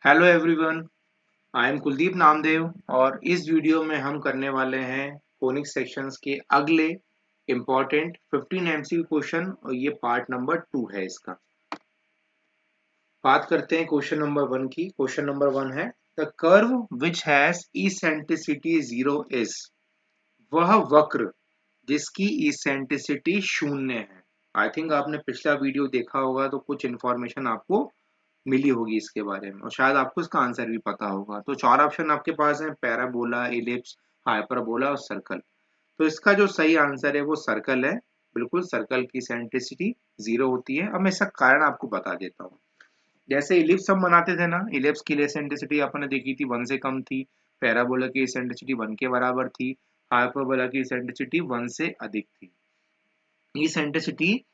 Hello everyone, I am Kuldeep Namdev और इस video में हम करने वाले हैं कोनिक सेक्शंस के अगले इम्पोर्टेंट 15 एमसीक्यू क्वेश्चन और ये पार्ट नंबर 2 है इसका। बात करते हैं क्वेश्चन नंबर 1 की। क्वेश्चन नंबर 1 है the curve which has eccentricity 0 is. वह वक्र जिसकी इसेंट्रिसिटी शून्य है। आई थिंक आपने पिछला वीडियो देखा होगा तो कुछ इन्फॉर्मेशन आपको मिली होगी इसके बारे में और शायद आपको इसका आंसर भी पता होगा। तो चार ऑप्शन आपके पास है, पैराबोला, इलिप्स, हाइपरबोला और सर्कल। तो इसका जो सही आंसर है वो सर्कल है। बिल्कुल, सर्कल की सेंट्रिसिटी 0 होती है। अब मैं इसका कारण आपको बता देता हूँ। जैसे इलिप्स हम बनाते थे ना, इलिप्स की सेंट्रिसिटी आपने देखी थी 1 से कम थी, पैराबोला की सेंट्रिसिटी 1 के बराबर थी, हाइपरबोला की सेंट्रिसिटी 1 से अधिक थी। ये सेंट्रिसिटी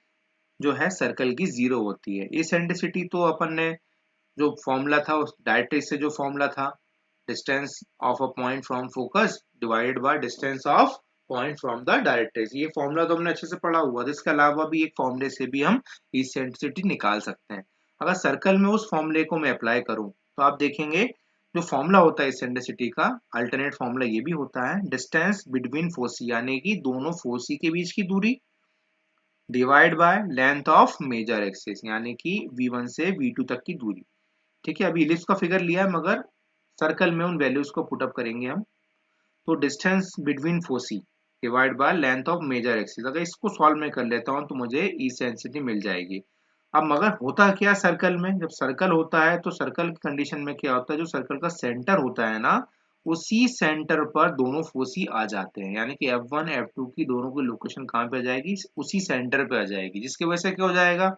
जो है सर्कल की 0 होती है। इसेंट्रिसिटी तो अपन ने जो फॉर्मूला था उस डायरेक्ट्रिक्स से जो फॉर्मूला था, distance of a point from focus divided by distance of point from the directrix, ये फॉर्मूला तो हमने अच्छे से पढ़ा हुआ था। इसके अलावा भी एक फॉर्मूले से भी हम इसेंट्रिसिटी निकाल सकते हैं। अगर सर्कल में उस फॉर्मूले को मैं अप्लाई करूं तो आप देखेंगे जो फॉर्मूला होता है इसेंट्रिसिटी का अल्टरनेट फॉर्मूला ये भी होता है, डिस्टेंस बिटवीन फोसी यानी कि दोनों फोसी के बीच की दूरी divide by length of major axis यानी कि v1 से v2 तक की दूरी। ठीक है, अभी इलिप्स का फिगर लिया है मगर सर्कल में उन वैल्यूज को पुट अप करेंगे हम। तो distance between foci divide by length of major axis, अगर इसको सॉल्व में कर लेता हूं तो मुझे इसेंट्रिसिटी मिल जाएगी। अब मगर होता क्या सर्कल में, जब सर्कल होता है तो सर्कल की कंडीशन में क्या होता है, जो सर्कल का सेंटर होता है ना, उसी सेंटर पर दोनों फोसी आ जाते हैं। यानी कि F1 F2 की दोनों की लोकेशन कहाँ पे आ जाएगी, उसी सेंटर पे आ जाएगी, जिसकी वजह से क्या हो जाएगा,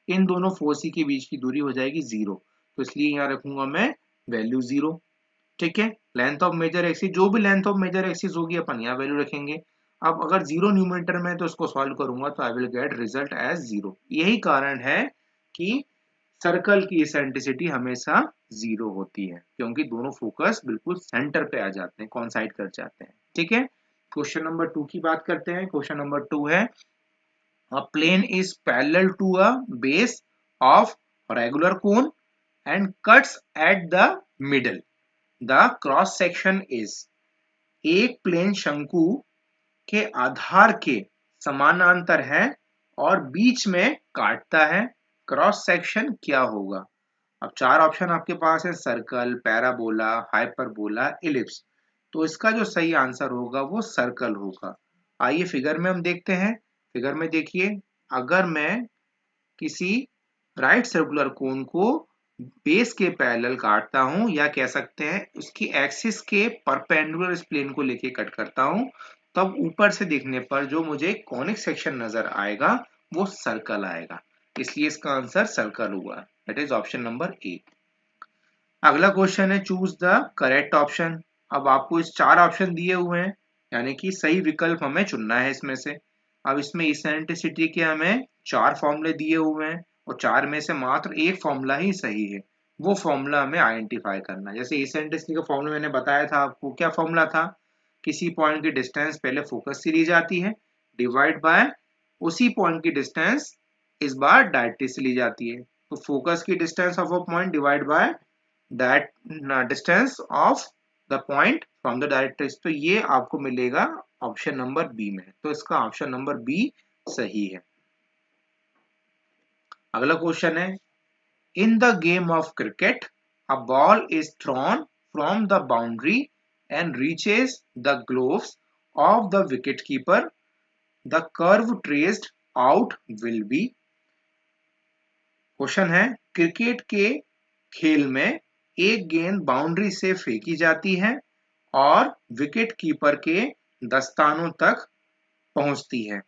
इन दोनों फोर्सी के बीच की दूरी हो जाएगी 0। तो इसलिए यहाँ रखूंगा मैं वैल्यू 0। ठीक है, लेंथ ऑफ मेजर एक्सिस, जो भी लेंथ ऑफ मेजर एक्सिस होगी अपन यहाँ वैल्यू रखेंगे। अब अगर 0 न्यूमरेटर में तो इसको सॉल्व करूंगा तो I will get result as 0। यही कारण है कि सर्कल की इसेंट्रिसिटी हमेशा 0 होती है, क्योंकि दोनों फोकस बिल्कुल सेंटर पे आ जाते हैं, कॉन्साइड कर जाते हैं। ठीक है, क्वेश्चन नंबर 2 की बात करते हैं। क्वेश्चन नंबर 2 है a plane is parallel to a base of regular cone and cuts at the middle. The cross section is। एक प्लेन शंकु के आधार के समानांतर है और बीच में काटता है, क्रॉस सेक्शन क्या होगा। अब चार ऑप्शन आपके पास है, सर्कल, पैराबोला, हाइपरबोला, इलिप्स। तो इसका जो सही आंसर होगा वो सर्कल होगा। आइए फिगर में हम देखते हैं। फिगर में देखिए, अगर मैं किसी राइट सर्कुलर कोन को बेस के पैरेलल काटता हूं, या कह सकते हैं उसकी एक्सिस के परपेंडिकुलर इस प्लेन को लेके कट करता हूं, तब ऊपर से देखने पर जो मुझे कॉनिक सेक्शन नजर आएगा वो सर्कल आएगा। इसलिए इसका आंसर सर्कल हुआ, that is option number A. अगला क्वेश्चन है चूज द करेक्ट ऑप्शन। अब आपको इस चार ऑप्शन दिए हुए हैं, यानी कि सही विकल्प हमें चुनना है इसमें से। अब इसमें इसेंट्रिसिटी के हमें चार फॉर्मूले दिए हुए हैं और चार में से मात्र एक फॉर्मूला ही सही है। वो फॉर्मूला हमें आइडेंटिफाई करना है। जैसे इसेंट्रिसिटी का फॉर्मूला मैंने बताया था आपको, क्या फॉर्मूला था, किसी पॉइंट की डिस्टेंस पहले फोकस से ली जाती है डिवाइड बाय उसी पॉइंट की डिस्टेंस इस बार डायरेक्ट्रिक्स से ली जाती है। तो फोकस की distance of a point divide by that distance of the point from the directrix। तो ये आपको मिलेगा ऑप्शन नंबर बी में। तो इसका ऑप्शन नंबर बी सही है। अगला क्वेश्चन है in the game of cricket a ball is thrown from the boundary and reaches the gloves of the wicket keeper, the curve traced out will be। Question है cricket के खेल में एक गेंद बाउंड्री से फेंकी जाती है और विकेट कीपर के दस्तानों तक पहुंचती है।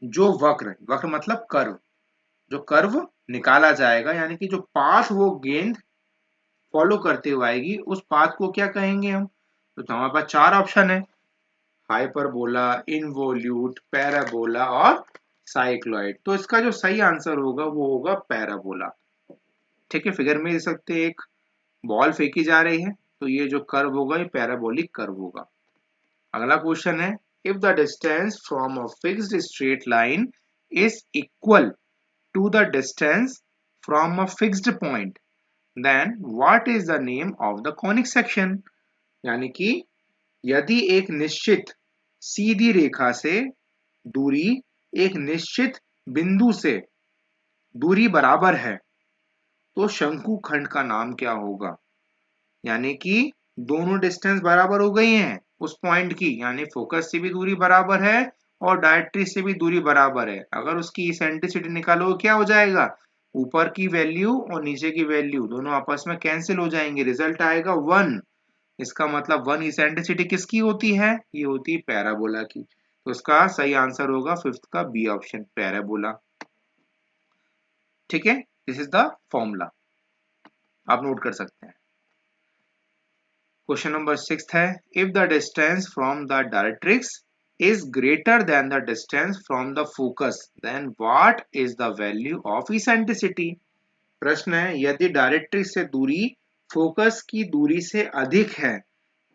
जो वक्र, वक्र मतलब कर्व, जो कर्व निकाला जाएगा यानी कि जो पाथ वो गेंद फॉलो करते हुए आएगी उस पाथ को क्या कहेंगे हम। तो हमारे पास चार ऑप्शन है, हाइपरबोला, इनवोल्यूट, पैराबोला और साइक्लॉइड। तो इसका जो सही आंसर होगा वो होगा पैराबोला। ठीक है, फिगर में देख सकते हैं एक बॉल फेंकी जा रही है, तो ये जो कर्व होगा ये पैराबोलिक कर्व होगा। अगला क्वेश्चन है if the distance from a fixed straight line is equal to the distance from a fixed point then what is the name of the conic section. यानी कि यदि एक निश्चित सीधी रेखा से दूरी एक निश्चित बिंदु से दूरी बराबर है तो शंकुखंड का नाम क्या होगा। यानी कि दोनों डिस्टेंस बराबर हो गई हैं उस पॉइंट की, यानी फोकस से भी दूरी बराबर है और डायरेक्ट्रिक्स से भी दूरी बराबर है। अगर उसकी इसेंट्रिसिटी निकालो क्या हो जाएगा, ऊपर की वैल्यू और नीचे की वैल्यू दोनों आपस में कैंसिल हो जाएंगे, रिजल्ट आएगा 1। इसका मतलब 1 इसेंट्रिसिटी किसकी होती है, ये होती है पैराबोला की। तो इसका सही आंसर होगा फिफ्थ का बी ऑप्शन, पैराबोला। ठीक है, दिस इज द फॉर्मूला, आप नोट कर सकते हैं। क्वेश्चन नंबर 6 है, if the distance from the directrix is greater than the distance from the focus, then what is the value of eccentricity। प्रश्न है, यदि डायरेक्ट्रिक्स से दूरी फोकस की दूरी से अधिक है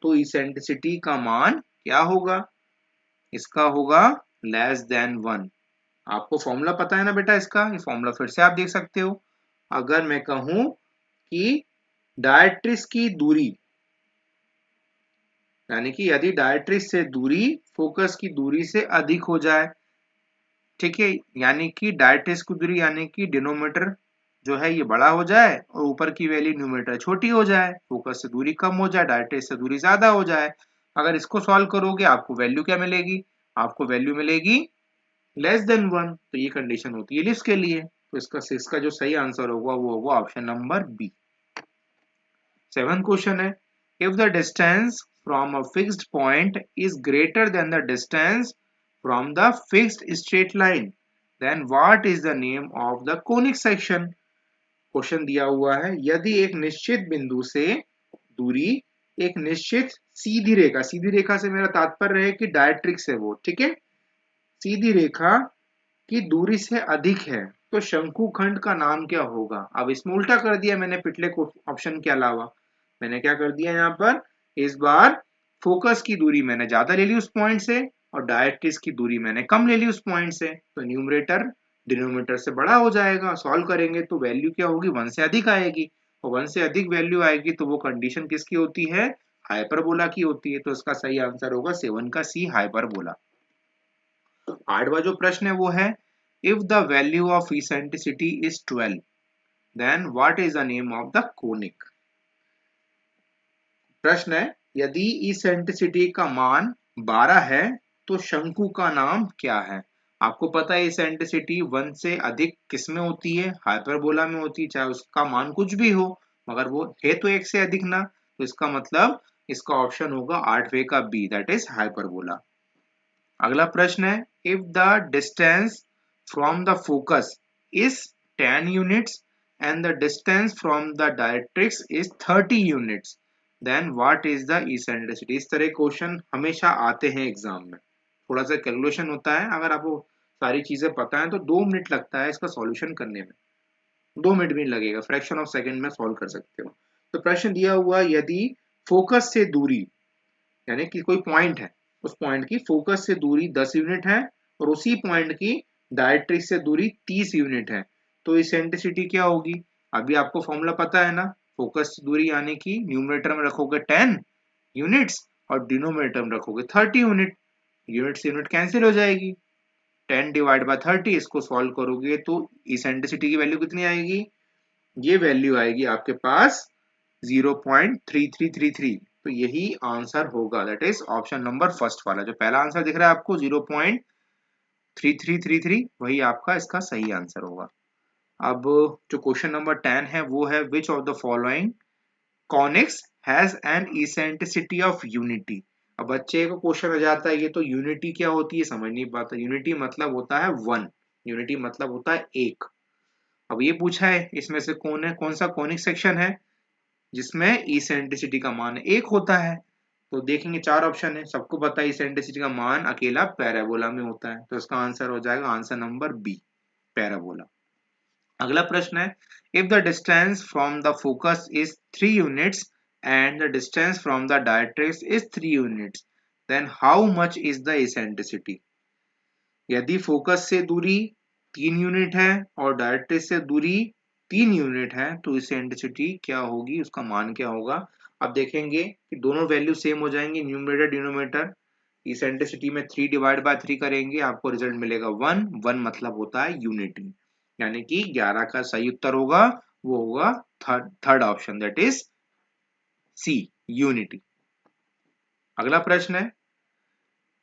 तो इसेंट्रिसिटी का मान क्या होगा। इसका होगा लेस देन 1। आपको फॉर्मूला पता है ना बेटा इसका, ये फॉर्मूला फिर से आप देख सकते हो। अगर मैं कहूं कि डायरेक्ट्रिक्स की दूरी, यानी कि यदि डायरेक्ट्रिक्स से दूरी फोकस की दूरी से अधिक हो जाए, ठीक है, यानी कि डायरेक्ट्रिक्स की दूरी यानी कि डिनोमीटर जो है ये बड़ा हो जाए और ऊपर की वैल्यू न्यूमरेटर छोटी हो जाए, फोकस से दूरी कम हो जाए, डायरेक्ट्रिक्स से दूरी ज्यादा हो जाए। अगर इसको सॉल्व करोगे आपको वैल्यू क्या मिलेगी, आपको वैल्यू मिलेगी लेस देन 1। तो ये कंडीशन होती है एलिप्स के लिए। तो इसका 6 का जो सही आंसर होगा वो होगा option number B. 7th question है, if the distance from a fixed point is greater than the distance from the fixed straight line, then what is the name of the conic section। Question दिया हुआ है, यदि एक निश्चित बिंदु से दूरी एक निश्चित सीधी रेखा, सीधी रेखा से मेरा तात्पर्य है कि डायरेक्ट्रिक्स है वो, ठीक है, सीधी रेखा की दूरी से अधिक है तो शंकुखंड का नाम क्या होगा। अब इसमें उल्टा कर दिया मैंने पिछले ऑप्शन के अलावा, मैंने क्या कर दिया यहाँ पर, इस बार फोकस की दूरी मैंने ज्यादा ले ली उस पॉइंट से और डायरेक्ट्रिक्स की दूरी मैंने कम ले ली उस पॉइंट से, तो न्यूमरेटर डिनोमिनेटर से बड़ा हो जाएगा। सॉल्व करेंगे तो वैल्यू क्या होगी, 1 से अधिक आएगी, और 1 से अधिक वैल्यू आएगी तो वो कंडीशन किसकी होती है, हाइपरबोला की होती है। तो इसका सही आंसर होगा 7 का सी, हाइपरबोला। 8वां जो प्रश्न है वो है, if the value of eccentricity is 12 then what is the name of the conic. प्रश्न है, यदि इसेंट्रिसिटी का मान 12 है तो शंकु का नाम क्या है। आपको पता है इसेंट्रिसिटी 1 से अधिक किस में होती है, हाइपरबोला में होती है, चाहे उसका मान कुछ भी हो, मगर वो है तो 1 से अधिक ना। तो इसका मतलब इसका ऑप्शन होगा 8वें का बी, दैट इज हाइपरबोला। अगला प्रश्न है, if the distance from the focus is 10 units and the distance from the directrix is 30 units, then what is the eccentricity. इस तरह क्वेश्चन हमेशा आते हैं एग्जाम में, थोड़ा सा कैलकुलेशन होता है, अगर आपको सारी चीजें पता है तो 2 मिनट लगता है इसका सॉल्यूशन करने में, 2 मिनट भी नहीं लगेगा, फ्रैक्शन ऑफ सेकंड में सॉल्व कर सकते हो। तो प्रश्न दिया हुआ, यदि फोकस से दूरी, यानी कि कोई पॉइंट है, उस पॉइंट की फोकस से दूरी 10 यूनिट है और उसी पॉइंट की डायरेक्ट्रिक्स से दूरी 30 यूनिट है, तो इसेंट्रिसिटी क्या होगी। अभी आपको फॉर्मूला पता है ना, फोकस से दूरी यानी कि न्यूमरेटर में रखोगे 10 यूनिट्स और डिनोमिनेटर में रखोगे 30 यूनिट, यूनिट से यूनिट कैंसिल हो जाएगी, 10 डिवाइड बाय 30, इसको सॉल्व करोगे तो इसेंट्रिसिटी की वैल्यू कितनी आएगी, ये वैल्यू आएगी आपके पास 0.3333। तो यही आंसर होगा, that is option number first वाला, जो पहला आंसर दिख रहा है आपको 0.3333, वही आपका इसका सही आंसर होगा। अब जो क्वेश्चन नंबर 10 है वो है, which of the following conics has an eccentricity of unity. अब बच्चे को क्वेश्चन आ जाता है ये तो यूनिटी क्या होती है समझ नहीं पाता, यूनिटी मतलब होता है 1, यूनिटी मतलब होता है 1। अब ये पूछा है इसमें से कौन सा कॉनिक सेक्शन है जिसमें इसेंट्रिसिटी का मान 1 होता है। तो देखेंगे 4 ऑप्शन है, सबको पता है इसेंट्रिसिटी का मान अकेला पैराबोला में होता है, तो इसका आंसर हो जाएगा आंसर नंबर बी, पैराबोला। अगला प्रश्न है, if the distance from the focus is 3 units and the distance from the directrix is 3 units, then how much is the eccentricity. यदि फोकस से दूरी 3 यूनिट है और डायरेक्ट्रिक्स से दूरी 3 यूनिट है तो इसेंट्रिसिटी क्या होगी, उसका मान क्या होगा। अब देखेंगे कि दोनों वैल्यू सेम हो जाएंगे, न्यूमरेटर डिनोमिनेटर। इसेंट्रिसिटी में 3 डिवाइड बाय 3 करेंगे, आपको रिजल्ट मिलेगा 1। 1 मतलब होता है यूनिटी, यानी कि 11 का सही उत्तर होगा वो होगा third option, that is C, unity. अगला प्रश्न है,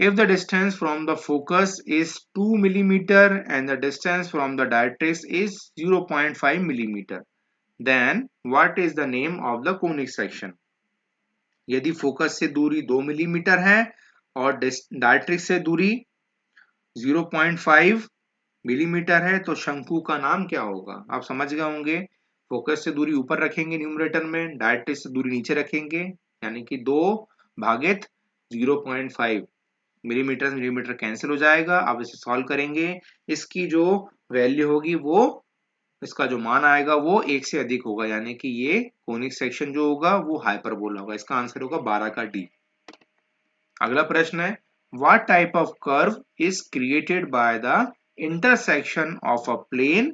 if the distance from the focus is 2 millimeter and the distance from the directrix is 0.5 millimeter, then what is the name of the conic section। यदि focus से दूरी 2 millimetre है और directrix से दूरी 0.5 मिलीमीटर है तो शंकु का नाम क्या होगा। आप समझ गए होंगे, फोकस से दूरी ऊपर रखेंगे न्यूमरेटर में, डायरेक्ट्रिक्स से दूरी नीचे रखेंगे, यानी कि 2 भागित 0.5 मिलीमीटर मिलीमीटर कैंसिल हो जाएगा। अब इसे सॉल्व करेंगे, इसकी जो वैल्यू होगी वो, इसका जो मान आएगा वो 1 से अधिक होगा, यानी कि ये कोनिक सेक्शन जो होगा वो हाइपरबोला होगा। इसका आंसर होगा 12 का डी। अगला प्रश्न है, what type of curve is created by the intersection of a plane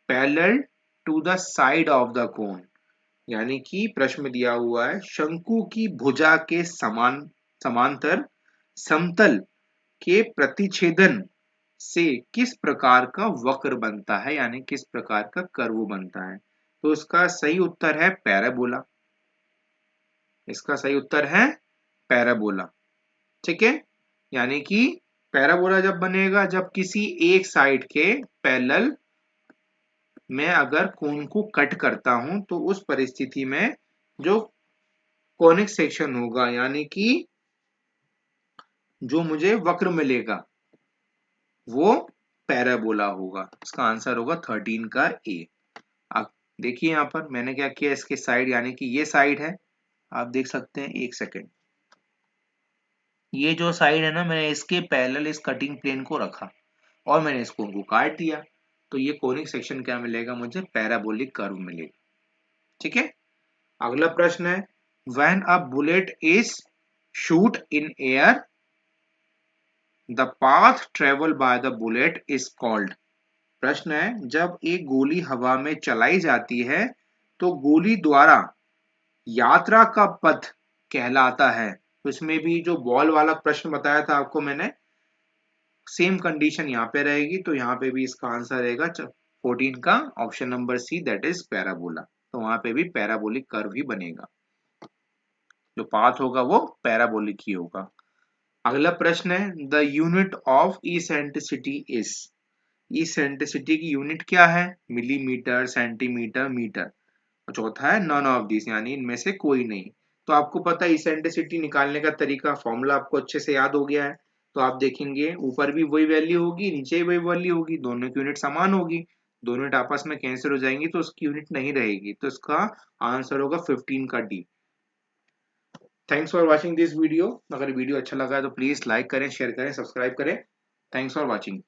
parallel to the side of the cone. यानी कि प्रश्न में दिया हुआ है शंकु की भुजा के समांतर समतल के प्रतिच्छेदन से किस प्रकार का वक्र बनता है, यानी किस प्रकार का कर्व बनता है। तो इसका सही उत्तर है पैराबोला। इसका सही उत्तर है पैराबोला। ठीक है, यानी कि पैराबोला जब बनेगा जब किसी एक साइड के पैरेलल में अगर कोन को कट करता हूं तो उस परिस्थिति में जो कोनिक सेक्शन होगा, यानी कि जो मुझे वक्र मिलेगा वो पैराबोला होगा। इसका आंसर होगा 13 का ए। अब देखिए यहां पर मैंने क्या किया, इसके साइड यानी कि ये साइड है, आप देख सकते हैं, एक सेकेंड, ये जो साइड है ना, मैंने इसके पैरेलल इस कटिंग प्लेन को रखा और मैंने इसको उनको काट दिया, तो ये कोनिक सेक्शन क्या मिलेगा, मुझे पैराबोलिक कर्व मिलेगा। ठीक है, अगला प्रश्न है, when a bullet is shoot in air the path travel by the bullet is called. प्रश्न है, जब एक गोली हवा में चलाई जाती है तो गोली द्वारा यात्रा का पथ कहलाता है। तो इसमें भी जो बॉल वाला प्रश्न बताया था आपको मैंने, सेम कंडीशन यहाँ पे रहेगी, तो यहाँ पे भी इसका आंसर रहेगा 14 का option number C, that is parabola. तो वहां पे भी पैराबोलिक कर्व ही बनेगा, जो पाथ होगा वो पैराबोलिक ही होगा। अगला प्रश्न है, the unit of eccentricity is. Eccentricity की यूनिट क्या है, मिलीमीटर, सेंटीमीटर, मीटर। चौथा है नन ऑफ दिस, यानी इनमें से कोई नहीं। तो आपको पता है इसेंट्रिसिटी निकालने का तरीका, फॉर्मूला आपको अच्छे से याद हो गया है। तो आप देखेंगे ऊपर भी वही वैल्यू होगी, नीचे भी वही वैल्यू होगी, दोनों की यूनिट समान होगी, दोनों यूनिट आपस में कैंसिल हो जाएंगी तो उसकी यूनिट नहीं रहेगी। तो इसका आंसर होगा 15 का D. Thanks for watching this video. अगर वीडियो अच्छा लगा है तो प्लीज लाइक करें, शेयर करें, सब्सक्राइब करें। Thanks for watching.